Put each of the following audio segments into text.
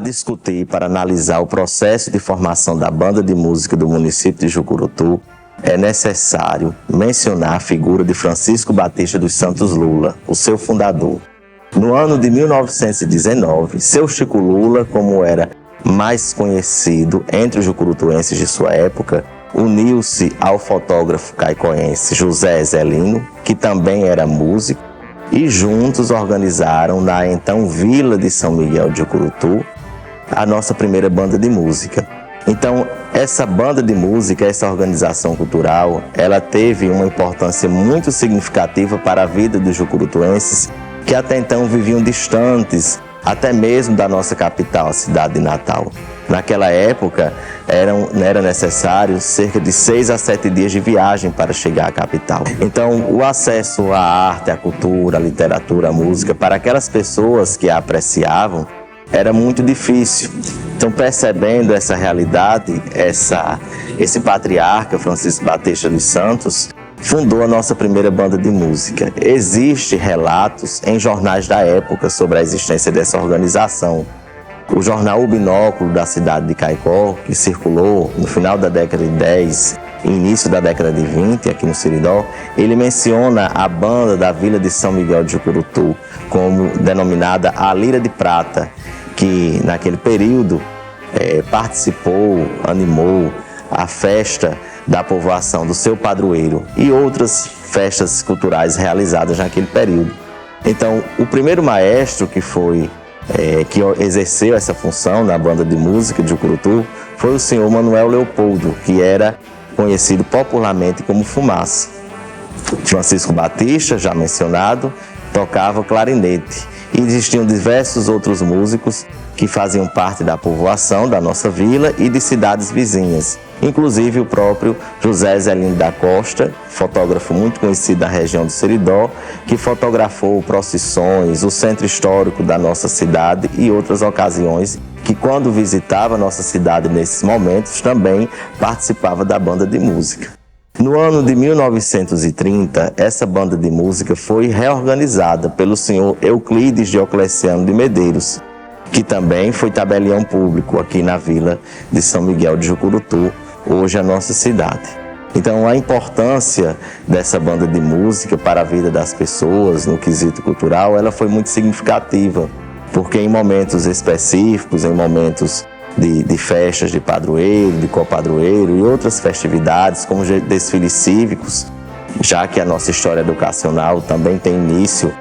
discutir, para analisar o processo de formação da banda de música do município de Jucurutu, é necessário mencionar a figura de Francisco Batista dos Santos Lula, o seu fundador. No ano de 1919, seu Chico Lula, como era mais conhecido entre os jucurutuenses de sua época, uniu-se ao fotógrafo caicoense José Zelino, que também era músico, e juntos organizaram na então Vila de São Miguel de Jucurutu a nossa primeira banda de música. Então, essa banda de música, essa organização cultural, ela teve uma importância muito significativa para a vida dos jucurutuenses, que até então viviam distantes, até mesmo da nossa capital, a cidade de Natal. Naquela época, era necessário cerca de 6 a 7 dias de viagem para chegar à capital. Então, o acesso à arte, à cultura, à literatura, à música, para aquelas pessoas que a apreciavam, era muito difícil. Então, percebendo essa realidade, esse patriarca, Francisco Batista dos Santos, fundou a nossa primeira banda de música. Existem relatos em jornais da época sobre a existência dessa organização. O jornal O Binóculo da cidade de Caicó, que circulou no final da década de 10 e início da década de 20 aqui no Seridó, ele menciona a banda da Vila de São Miguel de Jucurutu como denominada a Lira de Prata, que naquele período participou, animou a festa da povoação do seu padroeiro e outras festas culturais realizadas naquele período. Então, o primeiro maestro que exerceu essa função na banda de música de Jucurutu foi o senhor Manuel Leopoldo, que era conhecido popularmente como Fumaça. Francisco Batista, já mencionado, tocava clarinete. E existiam diversos outros músicos que faziam parte da povoação da nossa vila e de cidades vizinhas, inclusive o próprio José Zelino da Costa, fotógrafo muito conhecido da região do Seridó, que fotografou procissões, o centro histórico da nossa cidade e outras ocasiões, que quando visitava a nossa cidade nesses momentos também participava da banda de música. No ano de 1930, essa banda de música foi reorganizada pelo senhor Euclides Diocleciano de Medeiros, que também foi tabelião público aqui na Vila de São Miguel de Jucurutu, hoje a nossa cidade. Então, a importância dessa banda de música para a vida das pessoas no quesito cultural, ela foi muito significativa, porque em momentos específicos, em momentos de festas de padroeiro, de copadroeiro e outras festividades, como desfiles cívicos, já que a nossa história educacional também tem início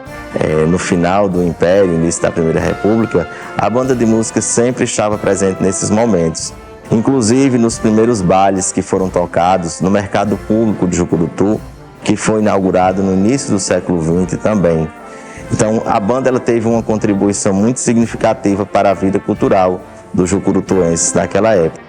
no final do Império, início da Primeira República, a banda de música sempre estava presente nesses momentos. Inclusive nos primeiros bailes que foram tocados no Mercado Público de Jucurutu, que foi inaugurado no início do século XX também. Então, a banda ela teve uma contribuição muito significativa para a vida cultural dos jucurutuenses naquela época.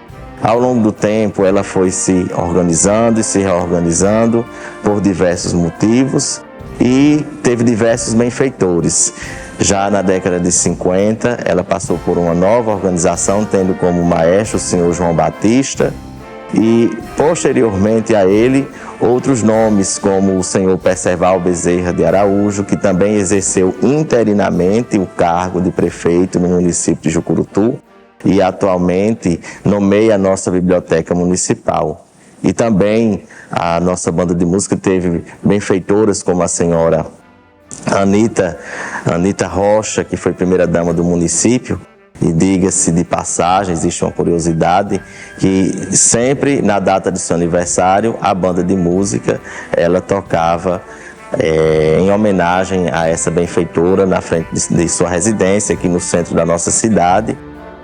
Ao longo do tempo, ela foi se organizando e se reorganizando por diversos motivos e teve diversos benfeitores. Já na década de 50, ela passou por uma nova organização, tendo como maestro o senhor João Batista e, posteriormente a ele, outros nomes como o senhor Perceval Bezerra de Araújo, que também exerceu interinamente o cargo de prefeito no município de Jucurutu e atualmente nomeia a nossa biblioteca municipal. E também a nossa banda de música teve benfeitoras como a senhora Anita Rocha, que foi primeira-dama do município. E diga-se de passagem, existe uma curiosidade, que sempre na data de seu aniversário, a banda de música, ela tocava em homenagem a essa benfeitora na frente de sua residência, aqui no centro da nossa cidade.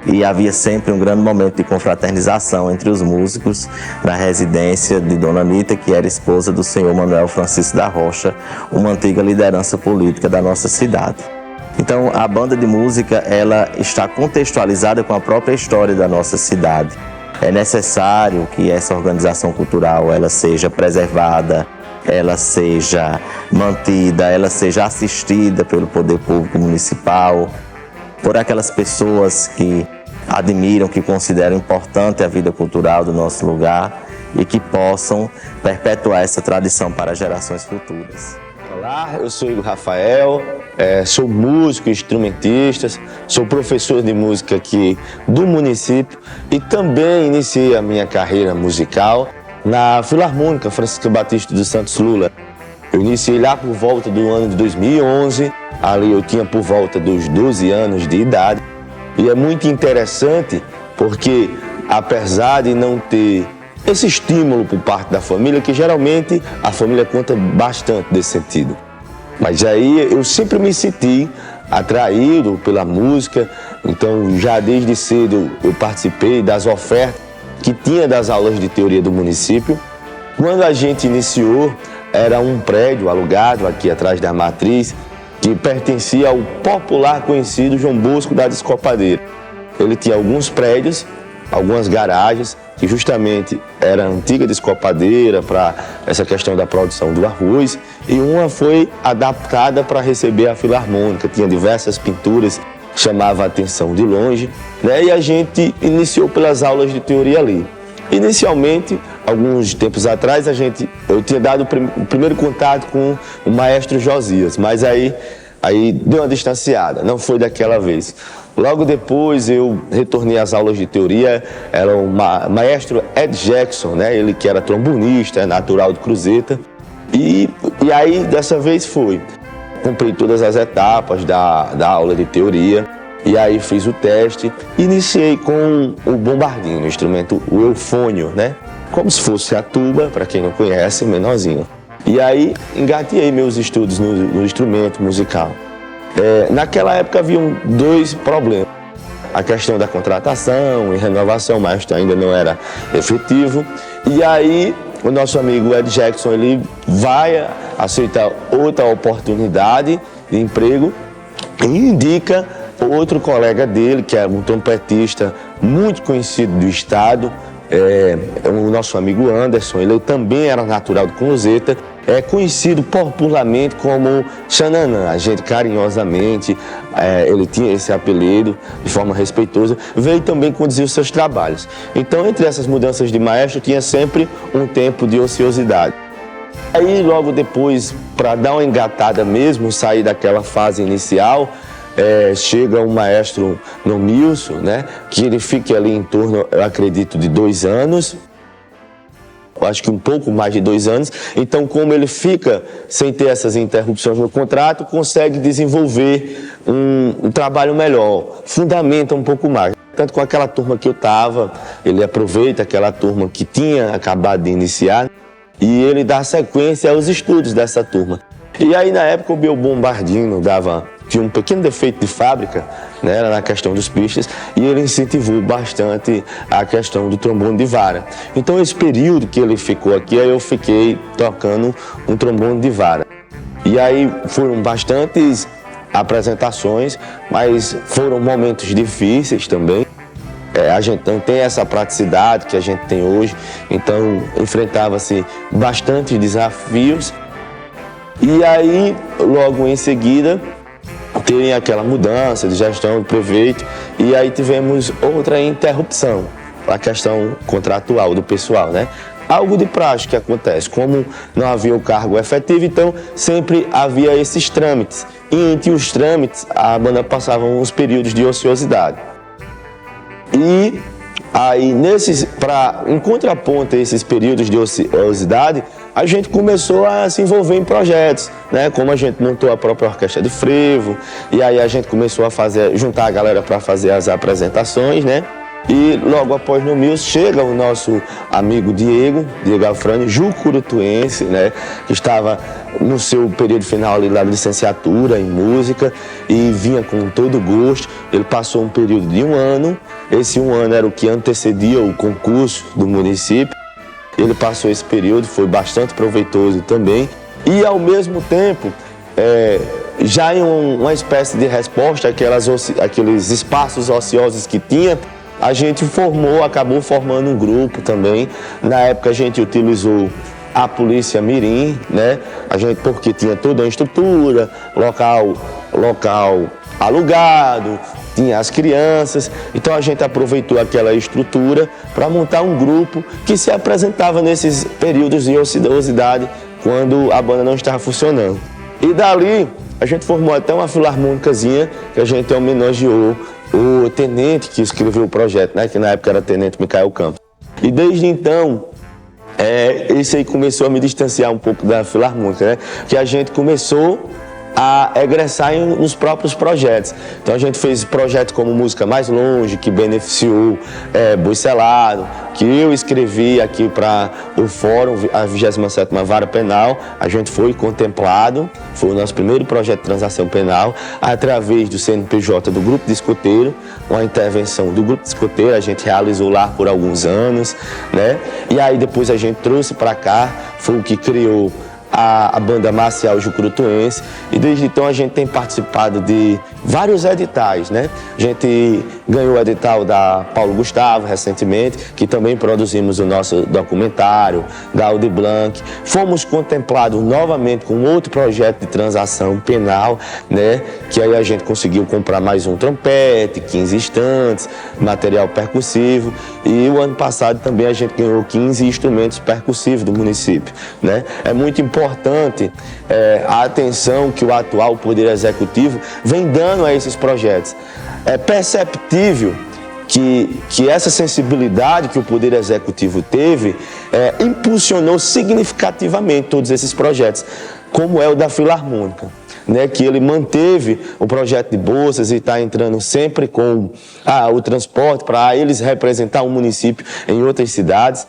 E havia sempre um grande momento de confraternização entre os músicos na residência de Dona Anita, que era esposa do senhor Manuel Francisco da Rocha, uma antiga liderança política da nossa cidade. Então, a banda de música ela está contextualizada com a própria história da nossa cidade. É necessário que essa organização cultural ela seja preservada, ela seja mantida, ela seja assistida pelo poder público municipal, por aquelas pessoas que admiram, que consideram importante a vida cultural do nosso lugar e que possam perpetuar essa tradição para gerações futuras. Olá, eu sou Igor Rafael, sou músico, instrumentista, sou professor de música aqui do município e também iniciei a minha carreira musical na Filarmônica Francisco Batista dos Santos Lula. Eu iniciei lá por volta do ano de 2011, ali eu tinha por volta dos 12 anos de idade. E é muito interessante porque, apesar de não ter esse estímulo por parte da família, que geralmente a família conta bastante desse sentido. Mas aí eu sempre me senti atraído pela música, então já desde cedo eu participei das ofertas que tinha das aulas de teoria do município. Quando a gente iniciou, era um prédio alugado aqui atrás da matriz, que pertencia ao popular conhecido João Bosco da Descopadeira. Ele tinha alguns prédios, algumas garagens, que justamente era a antiga descopadeira para essa questão da produção do arroz, e uma foi adaptada para receber a Filarmônica, tinha diversas pinturas, chamava a atenção de longe, né? E a gente iniciou pelas aulas de teoria ali. Inicialmente, alguns tempos atrás, eu tinha dado o primeiro contato com o maestro Josias, mas aí deu uma distanciada, não foi daquela vez. Logo depois eu retornei às aulas de teoria, era o maestro Ed Jackson, né? Ele que era trombonista, natural de Cruzeta, e aí dessa vez foi. Comprei todas as etapas da aula de teoria, e aí fiz o teste, iniciei com o bombardino, o instrumento, o eufônio, né? Como se fosse a tuba, para quem não conhece, menorzinho. E aí engateei meus estudos no instrumento musical. Naquela época haviam dois problemas. A questão da contratação e renovação, mas ainda não era efetivo. E aí o nosso amigo Ed Jackson, ele vai aceitar outra oportunidade de emprego e indica outro colega dele, que é um trompetista muito conhecido do estado, o nosso amigo Anderson. Ele também era natural de Cruzeta, é conhecido popularmente como Xananã. A gente carinhosamente, ele tinha esse apelido de forma respeitosa, veio também conduzir os seus trabalhos. Então, entre essas mudanças de maestro, tinha sempre um tempo de ociosidade. Aí, logo depois, para dar uma engatada mesmo, sair daquela fase inicial, chega um maestro Nomilson, né, que ele fica ali em torno, eu acredito, de 2 anos, eu acho que um pouco mais de 2 anos. Então, como ele fica sem ter essas interrupções no contrato, consegue desenvolver um trabalho melhor, fundamenta um pouco mais. Tanto com aquela turma que eu estava, ele aproveita aquela turma que tinha acabado de iniciar e ele dá sequência aos estudos dessa turma. E aí, na época, o meu bombardino tinha um pequeno defeito de fábrica, né, na questão dos pistas, e ele incentivou bastante a questão do trombone de vara. Então, esse período que ele ficou aqui, aí eu fiquei tocando um trombone de vara. E aí foram bastantes apresentações, mas foram momentos difíceis também. A gente não tem essa praticidade que a gente tem hoje, então enfrentava-se bastantes desafios. E aí, logo em seguida, tem aquela mudança de gestão do prefeito, e aí tivemos outra interrupção, a questão contratual do pessoal, né? Algo de praxe que acontece, como não havia o cargo efetivo, então sempre havia esses trâmites, e entre os trâmites a banda passava uns períodos de ociosidade. E aí, em contraponto a esses períodos de ociosidade, a gente começou a se envolver em projetos, né? Como a gente montou a própria orquestra de frevo, e aí a gente começou a juntar a galera para fazer as apresentações, né? E logo após no Mills chega o nosso amigo Diego Alfrani, jucurutuense, né? Que estava no seu período final ali da licenciatura em música e vinha com todo gosto. Ele passou um período de 1 ano, esse 1 ano era o que antecedia o concurso do município. Ele passou esse período, foi bastante proveitoso também. E ao mesmo tempo, já em uma espécie de resposta àqueles espaços ociosos que tinha, a gente acabou formando um grupo também. Na época a gente utilizou a Polícia Mirim, né? Porque tinha toda a estrutura, local alugado, tinha as crianças, então a gente aproveitou aquela estrutura para montar um grupo que se apresentava nesses períodos de ociosidade, quando a banda não estava funcionando. E dali A gente formou até uma filarmônicazinha que a gente homenageou o tenente que escreveu o projeto, né? Que na época era Tenente Micael Campos. E desde então, isso aí começou a me distanciar um pouco da filarmônica, né? Que a gente começou a egressar nos próprios projetos. Então a gente fez projetos como Música Mais Longe, que beneficiou Boi Selado, que eu escrevi aqui para o Fórum, a 27ª Vara Penal. A gente foi contemplado, foi o nosso primeiro projeto de transação penal, através do CNPJ do Grupo de Escoteiro, uma intervenção do Grupo de Escoteiro, a gente realizou lá por alguns anos, né? E aí depois a gente trouxe para cá, foi o que criou a banda marcial jucurutuense, e desde então a gente tem participado de vários editais, né? A gente ganhou o edital da Paulo Gustavo recentemente, que também produzimos o nosso documentário, da Aldir Blanc. Fomos contemplados novamente com outro projeto de transação penal, né? Que aí a gente conseguiu comprar mais um trompete, 15 estantes, material percussivo, e o ano passado também a gente ganhou 15 instrumentos percussivos do município, né? É muito importante a atenção que o atual Poder Executivo vem dando a esses projetos. É perceptível que essa sensibilidade que o Poder Executivo teve impulsionou significativamente todos esses projetos, como é o da Filarmônica, né, que ele manteve o projeto de bolsas e está entrando sempre com o transporte para eles representar o município em outras cidades.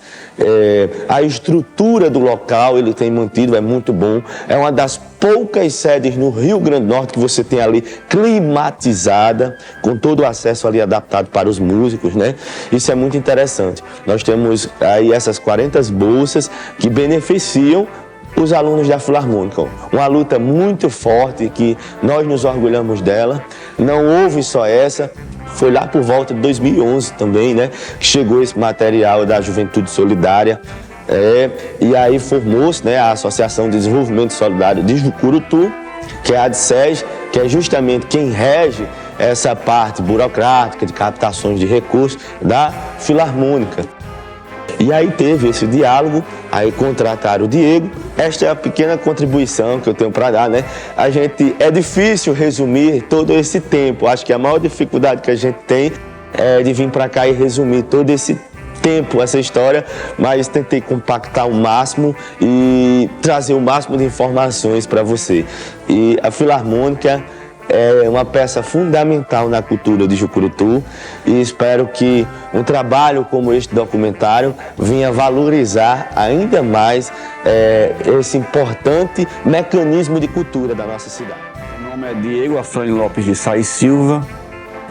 A estrutura do local ele tem mantido, é muito bom. É uma das poucas sedes no Rio Grande do Norte que você tem ali climatizada, com todo o acesso ali adaptado para os músicos, né? Isso é muito interessante. Nós temos aí essas 40 bolsas que beneficiam os alunos da Filarmônica. Uma luta muito forte que nós nos orgulhamos dela. Não houve só essa, foi lá por volta de 2011 também, né, que chegou esse material da Juventude Solidária. E aí formou-se, né, a Associação de Desenvolvimento Solidário de Jucurutu, que é a ADSEG, que é justamente quem rege essa parte burocrática de captações de recursos da Filarmônica. E aí teve esse diálogo, aí contrataram o Diego. Esta é a pequena contribuição que eu tenho para dar, né? É difícil resumir todo esse tempo. Acho que a maior dificuldade que a gente tem é de vir para cá e resumir todo esse tempo, essa história, mas tentei compactar o máximo e trazer o máximo de informações para você. E a Filarmônica é uma peça fundamental na cultura de Jucurutu, e espero que um trabalho como este documentário venha valorizar ainda mais esse importante mecanismo de cultura da nossa cidade. Meu nome é Diego Afrânio Lopes de Sá e Silva.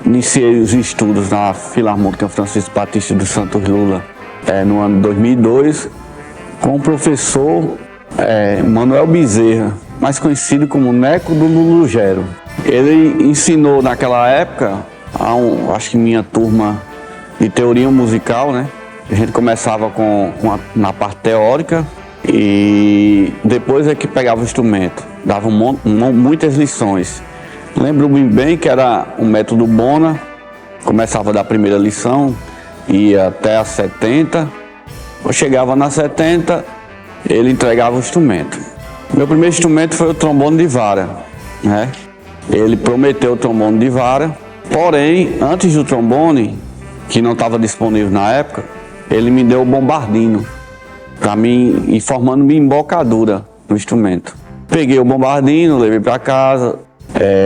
Iniciei os estudos na Filarmônica Francisco Batista dos Santos Lula no ano de 2002 com o professor Manuel Bezerra, mais conhecido como Neco do Lulugero. Ele ensinou naquela época, acho que minha turma de teoria musical, né? A gente começava na parte teórica e depois é que pegava o instrumento. Dava muitas lições. Lembro-me bem que era o método Bona, começava da primeira lição, ia até a 70. Eu chegava na 70, ele entregava o instrumento. Meu primeiro instrumento foi o trombone de vara, né? Ele prometeu o trombone de vara, porém, antes do trombone, que não estava disponível na época, ele me deu o bombardino, para mim, e formando-me embocadura no instrumento. Peguei o bombardino, levei para casa,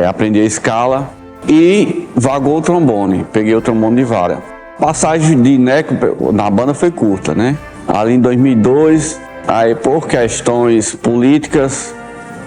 aprendi a escala e vagou o trombone, peguei o trombone de vara. Passagem de Neco na banda foi curta, né? Ali em 2002, aí por questões políticas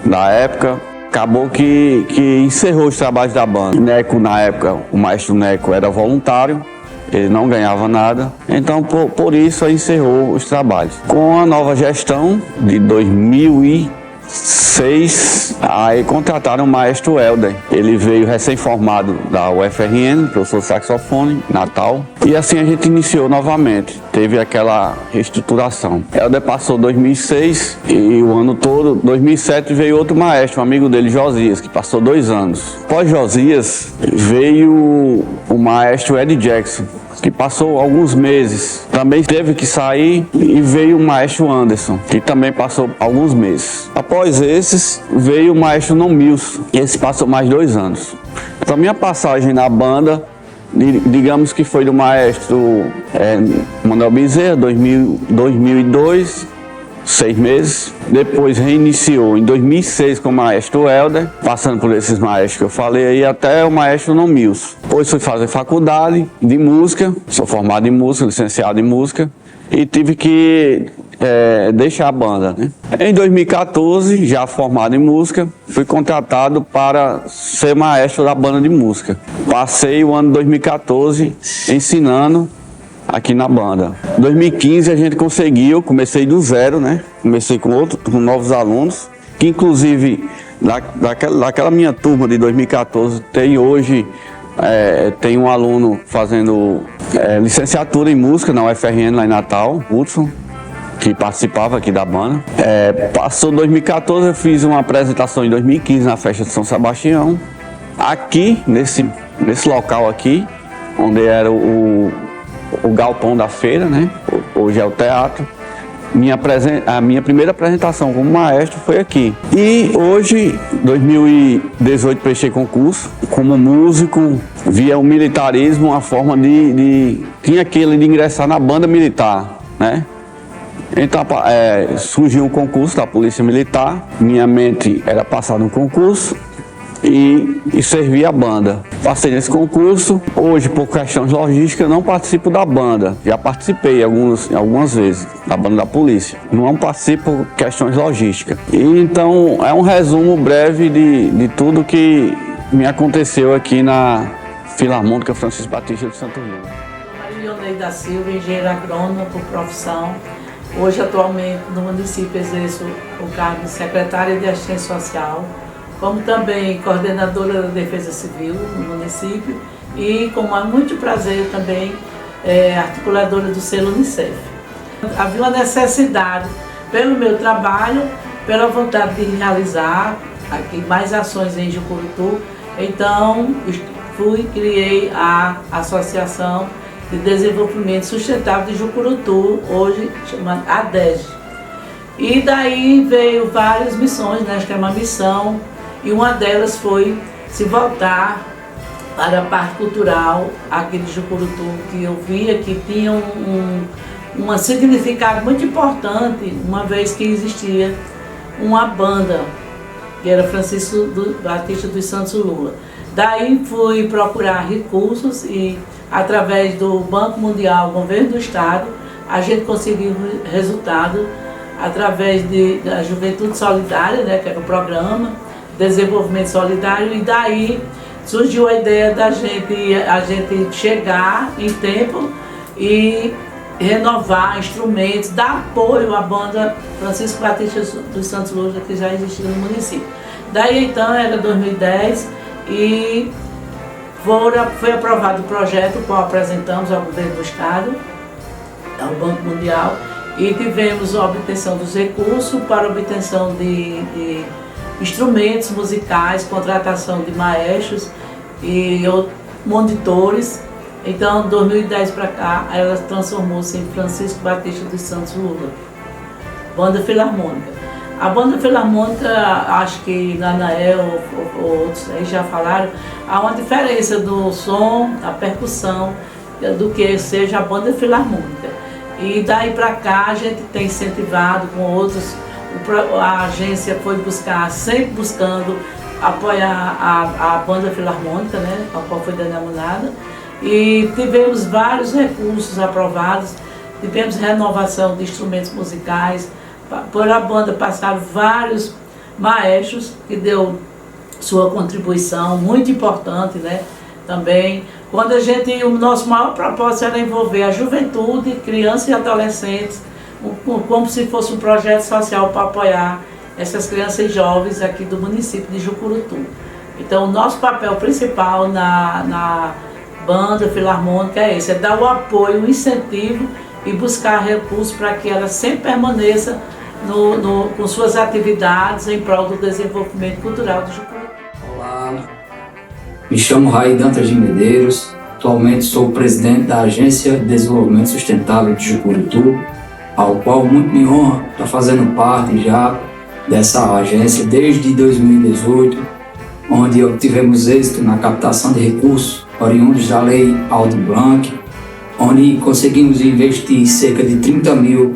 da época, acabou que encerrou os trabalhos da banda. Neco, na época, o maestro Neco era voluntário, ele não ganhava nada, então por isso encerrou os trabalhos. Com a nova gestão de 2006, aí contrataram o maestro Helder. Ele veio recém-formado da UFRN, professor de saxofone, Natal, e assim a gente iniciou novamente. Teve aquela reestruturação. Helder passou 2006 e o ano todo, 2007 veio outro maestro, um amigo dele, Josias, que passou 2 anos. Após Josias, veio o maestro Ed Jackson, que passou alguns meses. Também teve que sair e veio o maestro Anderson, que também passou alguns meses. Após esses, veio o maestro Nomilson, esse passou mais 2 anos. Então, minha passagem na banda, digamos que foi do maestro Manuel Bezerra, 2002, 6 meses. Depois reiniciou em 2006 com o maestro Helder, passando por esses maestros que eu falei aí, até o maestro Nomilson. Depois fui fazer faculdade de música, sou formado em música, licenciado em música, e tive que deixar a banda, né? Em 2014, já formado em música, fui contratado para ser maestro da banda de música. Passei o ano 2014 ensinando aqui na banda. Em 2015 a gente conseguiu, comecei do zero, né? Comecei com novos alunos, que inclusive daquela minha turma de 2014 tem hoje tem um aluno fazendo licenciatura em música na UFRN lá em Natal, Hudson, que participava aqui da banda. Passou 2014, eu fiz uma apresentação em 2015 na festa de São Sebastião, aqui nesse local aqui, onde era o galpão da feira, né? Hoje é o teatro. A minha primeira apresentação como maestro foi aqui. E hoje, 2018, prestei concurso como músico, via o militarismo, uma forma tinha aquele de ingressar na banda militar, né? Então surgiu um concurso da Polícia Militar, minha mente era passar no concurso e servir a banda. Passei nesse concurso, hoje por questões logísticas não participo da banda, já participei algumas vezes da banda da polícia, não participo por questões logísticas. E então é um resumo breve de tudo que me aconteceu aqui na Filarmônica Francisco Batista de Santo Lula. Maria da Silva, engenheira agrônoma por profissão. Hoje, atualmente, no município, exerço o cargo de secretária de assistência social, como também coordenadora da Defesa Civil no município e, com muito prazer, também articuladora do selo Unicef. Havia uma necessidade, pelo meu trabalho, pela vontade de realizar aqui mais ações em Jucurutu, então criei a Associação de Desenvolvimento Sustentável de Jucurutu, hoje chamada ADEG. E daí veio várias missões, né? Acho que é uma missão, e uma delas foi se voltar para a parte cultural aqui de Jucurutu, que eu via que tinha um significado muito importante, uma vez que existia uma banda, que era Francisco Batista dos Santos Lula. Daí fui procurar recursos e, através do Banco Mundial, Governo do Estado, a gente conseguiu resultado através da Juventude Solidária, né, que era o programa Desenvolvimento Solidário, e daí surgiu a ideia da gente chegar em tempo e renovar instrumentos, dar apoio à banda Francisco Batista dos Santos Lula, que já existia no município. Daí então era 2010 e foi aprovado o projeto, o qual apresentamos ao Governo do Estado, ao Banco Mundial, e tivemos a obtenção dos recursos para a obtenção de instrumentos musicais, contratação de maestros e monitores. Então, de 2010 para cá, ela transformou-se em Francisco Batista dos Santos Lula, Banda Filarmônica. A Banda Filarmônica, acho que Nanael ou outros aí já falaram, há uma diferença do som, da percussão, do que seja a Banda Filarmônica. E daí para cá a gente tem incentivado com outros, a agência foi sempre buscando apoiar a Banda Filarmônica, né, a qual foi denominada, e tivemos vários recursos aprovados, tivemos renovação de instrumentos musicais. Por a banda passaram vários maestros que deu sua contribuição muito importante, né? Também, quando o nosso maior propósito era envolver a juventude, crianças e adolescentes, como se fosse um projeto social para apoiar essas crianças e jovens aqui do município de Jucurutu. Então, o nosso papel principal na Banda Filarmônica é esse, é dar o apoio, o incentivo e buscar recursos para que ela sempre permaneça com suas atividades em prol do desenvolvimento cultural do Jucurutu. Olá, me chamo Raí Dantas de Medeiros, atualmente sou o presidente da Agência de Desenvolvimento Sustentável de Jucurutu, ao qual muito me honra estar fazendo parte já dessa agência desde 2018, onde obtivemos êxito na captação de recursos oriundos da Lei Aldir Blanc, onde conseguimos investir cerca de 30 mil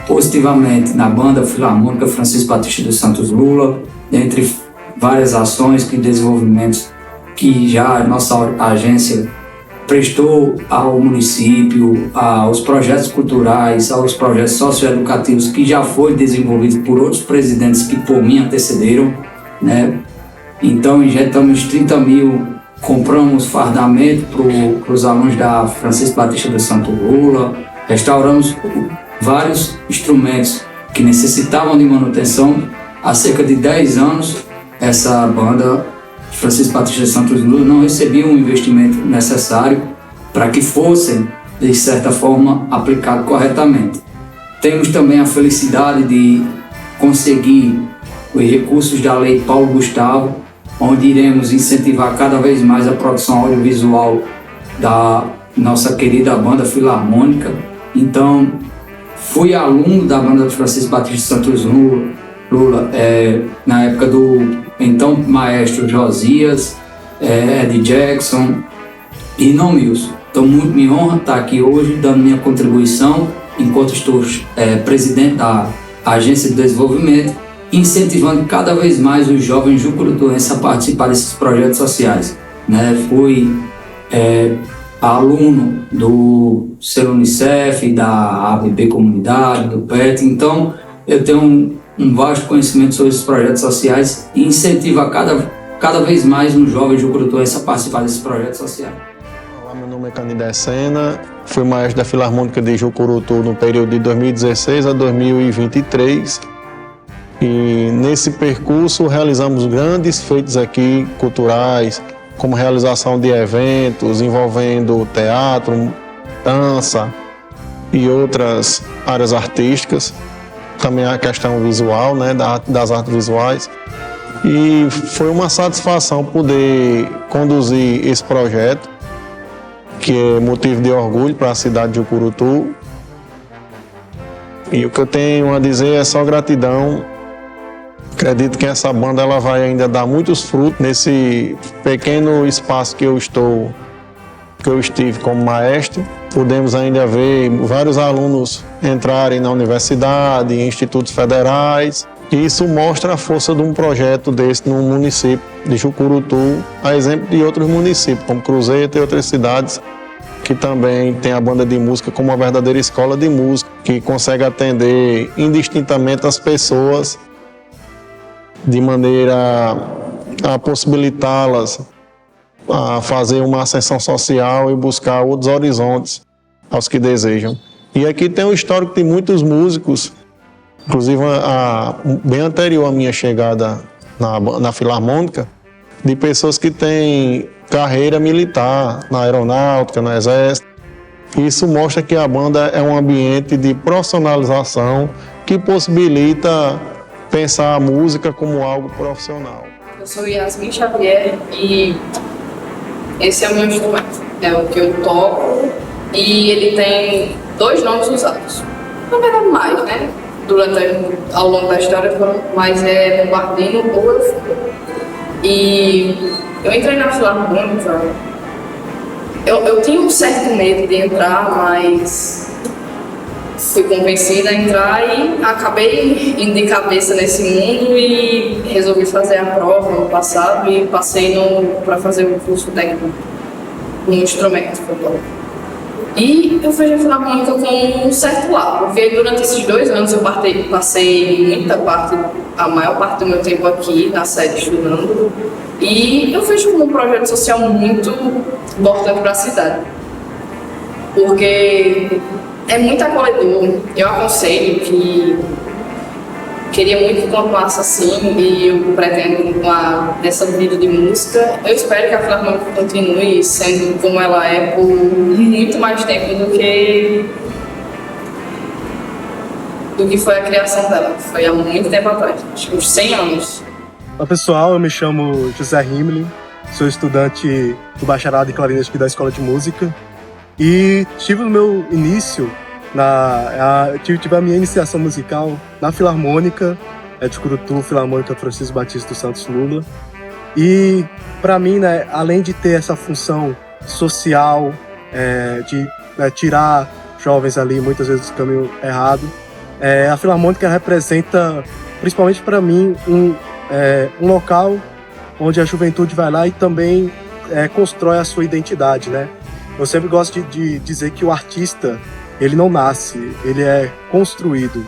positivamente na Banda Filarmônica Francisco Batista dos Santos Lula, dentre várias ações e desenvolvimentos que já a nossa agência prestou ao município, aos projetos culturais, aos projetos socioeducativos que já foi desenvolvido por outros presidentes que por mim antecederam, né? Então injetamos 30 mil, compramos fardamento para os alunos da Francisco Batista dos Santos Lula, restauramos vários instrumentos que necessitavam de manutenção. Há cerca de 10 anos, essa banda Francisco Batista dos Santos Lula não recebia um investimento necessário para que fossem, de certa forma, aplicados corretamente. Temos também a felicidade de conseguir os recursos da Lei Paulo Gustavo, onde iremos incentivar cada vez mais a produção audiovisual da nossa querida Banda Filarmônica. Então, fui aluno da Banda Francisco Batista dos Santos Lula na época do então maestro Josias, Ed Jackson e Nomilson. Então, muito me honra estar aqui hoje dando minha contribuição enquanto estou presidente da Agência de Desenvolvimento, incentivando cada vez mais os jovens jucurutuenses a participar desses projetos sociais, né? Fui aluno do Selo Unicef, da ABB Comunidade, do PET, então eu tenho um vasto conhecimento sobre esses projetos sociais e incentiva cada vez mais um jovem jucurutuense a participar desses projetos sociais. Olá, meu nome é Canidé Sena, fui maestro da Filarmônica de Jucurutu no período de 2016 a 2023 e nesse percurso realizamos grandes feitos aqui culturais, como realização de eventos envolvendo teatro, dança e outras áreas artísticas. Também a questão visual, né, das artes visuais. E foi uma satisfação poder conduzir esse projeto, que é motivo de orgulho para a cidade de Jucurutu. E o que eu tenho a dizer é só gratidão. Acredito que essa banda ela vai ainda dar muitos frutos nesse pequeno espaço que eu estive como maestro. Podemos ainda ver vários alunos entrarem na universidade, em institutos federais. E isso mostra a força de um projeto desse no município de Jucurutu, a exemplo de outros municípios, como Cruzeiro e outras cidades, que também tem a banda de música como uma verdadeira escola de música, que consegue atender indistintamente as pessoas de maneira a possibilitá-las a fazer uma ascensão social e buscar outros horizontes aos que desejam. E aqui tem um histórico de muitos músicos, inclusive bem anterior à minha chegada na Filarmônica, de pessoas que têm carreira militar na aeronáutica, no exército. Isso mostra que a banda é um ambiente de profissionalização que possibilita pensar a música como algo profissional. Eu sou Yasmin Xavier e esse é o meu instrumento, é o que eu toco e ele tem 2 nomes usados. Na verdade mais, né? Ao longo da história foram mais bombardino ou eu. E eu entrei na Filarmônica, eu tinha um certo medo de entrar, mas fui convencida a entrar e acabei indo de cabeça nesse mundo e resolvi fazer a prova no passado e passei para fazer um curso técnico no instrumento que eu toco. E eu fiz a Filarmônica com um certo lado, porque durante esses 2 anos eu passei a maior parte do meu tempo aqui na sede estudando e eu vejo como um projeto social muito importante para a cidade, porque é muito acolhedor. Eu aconselho que queria muito que continuasse assim e eu pretendo continuar nessa vida de música. Eu espero que a Filarmônica continue sendo como ela é por muito mais tempo do que foi a criação dela. Foi há muito tempo atrás, acho que uns 100 anos. Olá pessoal, eu me chamo José Rimley, sou estudante do bacharelado em clarinete aqui da Escola de Música e tive o meu início, tive a minha iniciação musical na Filarmônica de Curutu, Filarmônica Francisco Batista dos Santos Lula. E para mim, né, além de ter essa função social, de tirar jovens ali muitas vezes do caminho errado, a Filarmônica representa, principalmente para mim, um local onde a juventude vai lá e também constrói a sua identidade, né? Eu sempre gosto de dizer que o artista, ele não nasce, ele é construído.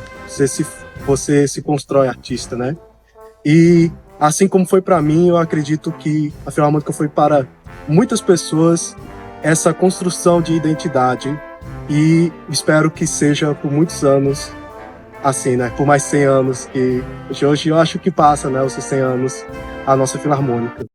Você se constrói artista, né? E assim como foi para mim, eu acredito que a Filarmônica foi para muitas pessoas essa construção de identidade e espero que seja por muitos anos assim, né? Por mais 100 anos, que hoje eu acho que passa, né? Os 100 anos, a nossa Filarmônica.